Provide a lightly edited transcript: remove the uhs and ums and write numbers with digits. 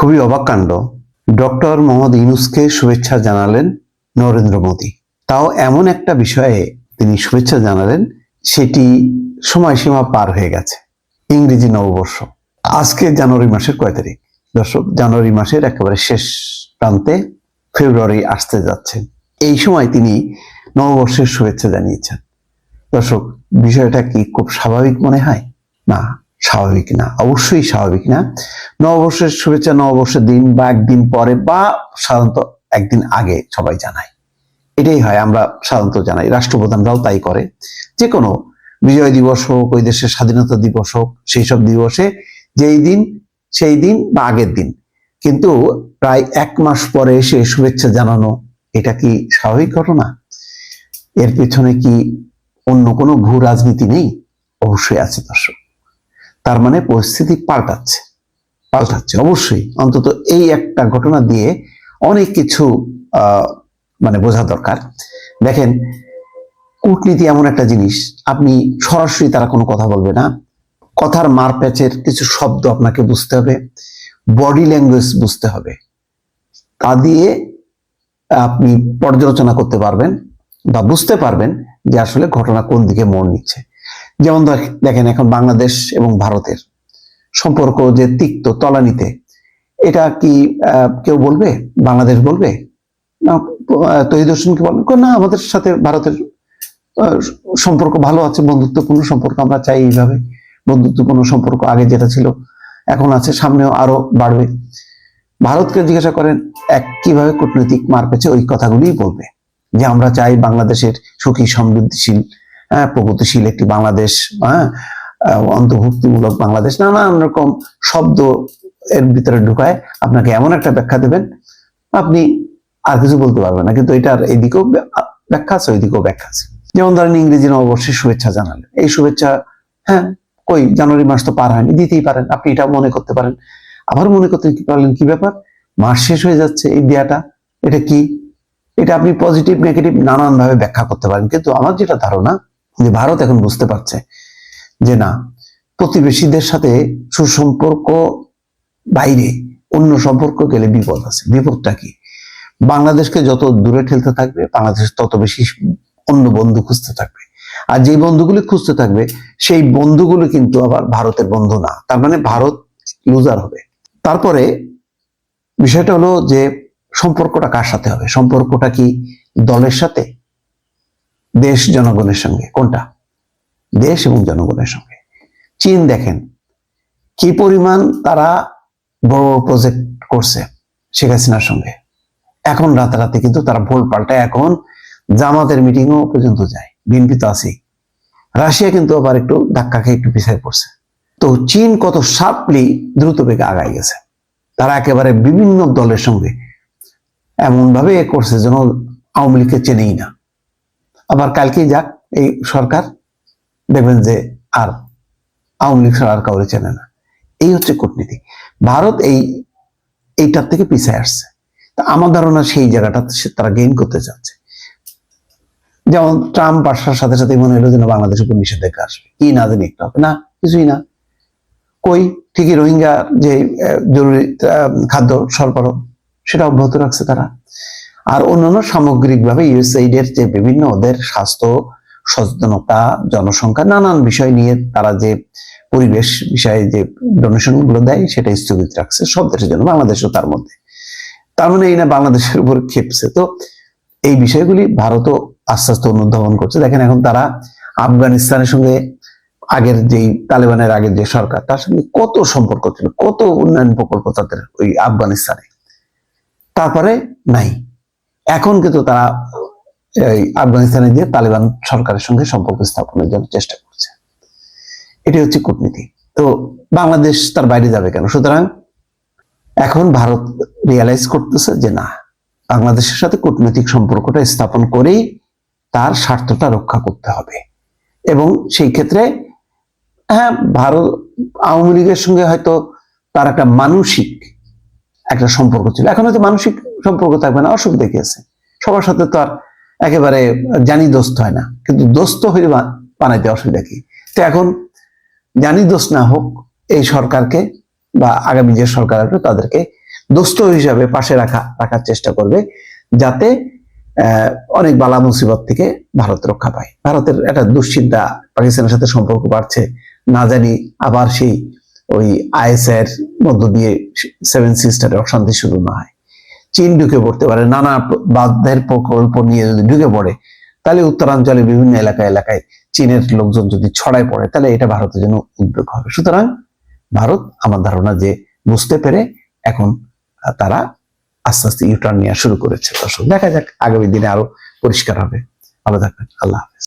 খুবই অবাক কাণ্ড। ডক্টর মোহাম্মদ ইউনূসকে শুভেচ্ছা জানালেন নরেন্দ্র মোদী। তাও এমন একটা বিষয়ে তিনি শুভেচ্ছা জানালেন, সেটি সময়সীমা পার হয়ে গেছে। ইংরেজি নববর্ষ আজকে জানুয়ারি মাসের কয় তারিখ? দর্শক, জানুয়ারি মাসের একেবারে শেষ প্রান্তে ফেব্রুয়ারি আসতে যাচ্ছে। এই সময় তিনি নববর্ষের শুভেচ্ছা জানিয়েছেন। দর্শক, বিষয়টা কি খুব স্বাভাবিক মনে হয়? না, স্বাভাবিক না, অবশ্যই স্বাভাবিক না। নববর্ষের শুভেচ্ছা নববর্ষের দিন বা একদিন পরে বা সাধারণত একদিন আগে সবাই জানায়। এটাই হয়, আমরা সাধারণত জানাই, রাষ্ট্রপ্রধানরাও তাই করে। যে কোনো বিজয় দিবস হোক, ওই দেশের স্বাধীনতা দিবস হোক, সেই সব দিবসে যেই দিন সেই দিন বা আগের দিন, কিন্তু প্রায় 1 মাস পরে এসে শুভেচ্ছা জানানো, এটা কি স্বাভাবিক ঘটনা? এর পেছনে কি অন্য কোনো ভূ রাজনীতি নেই? অবশ্যই আছে দর্শক। তার মানে পরিস্থিতি পাল্টাচ্ছে অবশ্যই। অন্তত এই একটা ঘটনা দিয়ে অনেক কিছু মানে বোঝা দরকার। দেখেন, কূটনীতি এমন একটা জিনিস, আপনি সরাসরি তারা কোনো কথা বলবে না, কথার মারপ্যাচের কিছু শব্দ আপনাকে বুঝতে হবে, বডি ল্যাঙ্গুয়েজ বুঝতে হবে, তা দিয়ে আপনি পর্যালোচনা করতে পারবেন বা বুঝতে পারবেন যে আসলে ঘটনা কোন দিকে মোড় নিচ্ছে। যেমন দেখেন, এখন বাংলাদেশ এবং ভারতের সম্পর্ক যে তিক্ত তলানিতে, এটা কি কেউ বলবে? বাংলাদেশ বলবে না? তহিদ হোসেনকে বলবেন না, আমাদের সাথে ভারতের সম্পর্ক ভালো আছে, বন্ধুত্বপূর্ণ সম্পর্ক, আমরা চাই এইভাবে বন্ধুত্বপূর্ণ সম্পর্ক আগে যেটা ছিল এখন আছে, সামনেও আরো বাড়বে। ভারতকে জিজ্ঞাসা করেন, কিভাবে কূটনৈতিক মার পেছে ওই কথাগুলিই বলবে যে আমরা চাই বাংলাদেশের সুখী সমৃদ্ধিশীল প্রগতিশীল একটি বাংলাদেশ, অন্তর্ভুক্তিমূলক বাংলাদেশ, নানান রকম শব্দ এর ভিতরে ঢুকায় আপনাকে এমন একটা ব্যাখ্যা দেবেন, আপনি আর কিছু বলতে পারবেন না। কিন্তু এটার এইদিকেও ব্যাখ্যা আছে, ওইদিকেও ব্যাখ্যা আছে। যেমন ধরেন, ইংরেজি নববর্ষের শুভেচ্ছা জানালেন, এই শুভেচ্ছা কই জানুয়ারি মাস তো পার হয়নি, দিতেই পারেন, আপনি এটাও মনে করতে পারেন। আবার মনে করতে পারলেন কি ব্যাপার, মাস শেষ হয়ে যাচ্ছে, এই দেয়াটা এটা কি? এটা আপনি পজিটিভ নেগেটিভ নানান ভাবে ব্যাখ্যা করতে পারেন। কিন্তু আমার যেটা ধারণা, যে ভারত এখন বুঝতে পারছে যে না, প্রতিবেশীদের সাথে সুসম্পর্ক বাইরে অন্য সম্পর্ক গেলে বিপদ আছে। বিপদটা কি? বাংলাদেশকে যত দূরে ঠেলতে থাকবে, বাংলাদেশ তত বেশি অন্য বন্ধু খুঁজতে থাকবে। আর যে বন্ধুগুলি খুঁজতে থাকবে, সেই বন্ধুগুলো কিন্তু আবার ভারতের বন্ধু না। তার মানে ভারত লুজার হবে। তারপরে বিষয়টা হলো যে সম্পর্কটা কার সাথে হবে? সম্পর্কটা কি দলের সাথে, দেশ জনগণের সঙ্গে? কোনটা? দেশ এবং জনগণের সঙ্গে। চীন দেখেন কি পরিমাণ তারা বড় বড় প্রজেক্ট করছে শেখ হাসিনার সঙ্গে। এখন রাতারাতি কিন্তু তারা ভোল পাল্টায়, এখন জামাতের মিটিংও পর্যন্ত যায়। বিএনপি তো আছেই। রাশিয়া কিন্তু আবার একটু ধাক্কা খেয়ে একটু পিছিয়ে পড়ছে। তো চীন কত শার্পলি দ্রুত বেগে আগায় গেছে। তারা একেবারে বিভিন্ন দলের সঙ্গে এমন ভাবে করছে যেন আওয়ামী লীগকে চেনেই না। আবার কালকেই যাক এই সরকার, দেখবেন যে আর আওয়ামী লীগ ছাড়া আর কাউরে চেনে না। এই হচ্ছে কূটনীতি। ভারত এইটার থেকে পিছিয়ে আসছে। তা আমার ধারণা সেই জায়গাটা তারা গেইন করতে চাচ্ছে। যেমন ট্রাম্প আসার সাথে সাথে মনে হলো যেন বাংলাদেশের উপর নিষেধাজ্ঞা আসবে, কি না জানি একটা হবে না, কিছুই না। কই ঠিকই রোহিঙ্গা যে জরুরি খাদ্য সরবরাহ, সেটা অব্যাহত রাখছে তারা। আর অন্যান্য সামগ্রিকভাবে ইউএসএইডের যে বিভিন্ন ওদের স্বাস্থ্য সচেতনতা, জনসংখ্যা, নানান বিষয় নিয়ে তারা যে পরিবেশ বিষয়ে যে ডোনেশন গুলো দেয়, সেটা স্থগিত রাখছে সব দেশের জন্য, বাংলাদেশও তার মধ্যে। তার মানে এই না বাংলাদেশের উপর খেপছে। তো এই বিষয়গুলি ভারতও আস্তে আস্তে অনুধাবন করছে। দেখেন, এখন তারা আফগানিস্তানের সঙ্গে আগের যেই তালেবানের আগের যে সরকার, তার সঙ্গে কত সম্পর্ক ছিল, কত উন্নয়ন প্রকল্প তাদের ওই আফগানিস্তানে, তারপরে নাই। এখন কিন্তু তারা এই আফগানিস্তানে দিয়ে তালেবান সরকারের সঙ্গে সম্পর্ক স্থাপনের জন্য চেষ্টা করছে। এটি হচ্ছে কূটনীতি। তো বাংলাদেশ তার বাইরে যাবে কেন? সুতরাং এখন ভারত রিয়ালাইজ করতেছে যে না, বাংলাদেশের সাথে কূটনৈতিক সম্পর্কটা স্থাপন করেই তার স্বার্থটা রক্ষা করতে হবে। এবং সেই ক্ষেত্রে ভারত আওয়ামী লীগের সঙ্গে হয়তো তার একটা মানসিক একটা সম্পর্ক ছিল, এখন হয়তো মানসিক সম্পর্ক থাকবে না, অসুখ দেখিয়েছে। সবার সাথে তো আর একেবারে জানি দোস্ত হয় না, কিন্তু দোস্ত হয়ে বানাইতে অসুবিধা কি? তো এখন জানি দোস্ত না হোক, এই সরকারকে বা আগামী যে সরকার আসবে তাদেরকে দোস্ত হিসাবে পাশে রাখার চেষ্টা করবে, যাতে অনেক বালা মুসিবত থেকে ভারত রক্ষা পায়। ভারতের একটা দুশ্চিন্তা, পাকিস্তানের সাথে সম্পর্ক বাড়ছে, না জানি আবার সেই ওই আইএসআইয়ের মধ্য দিয়ে সেভেন সিস্টারে অশান্তি শুরু না হয়। চীন ঢুকে পড়তে পারে, নানা বাঁধের প্রকল্প নিয়ে যদি ঢুকে পড়ে, তাহলে উত্তরাঞ্চলে বিভিন্ন এলাকায় চীনের লোকজন যদি ছড়ায় পড়ে, তাহলে এটা ভারতের জন্য উদ্বেগ হবে। সুতরাং ভারত, আমার ধারণা যে বুঝতে পেরে এখন তারা আস্তে আস্তে ইউটার্ন নেওয়া শুরু করেছে। দর্শক, দেখা যাক আগামী দিনে আরো পরিষ্কার হবে। ভালো থাকবেন, আল্লাহ হাফেজ।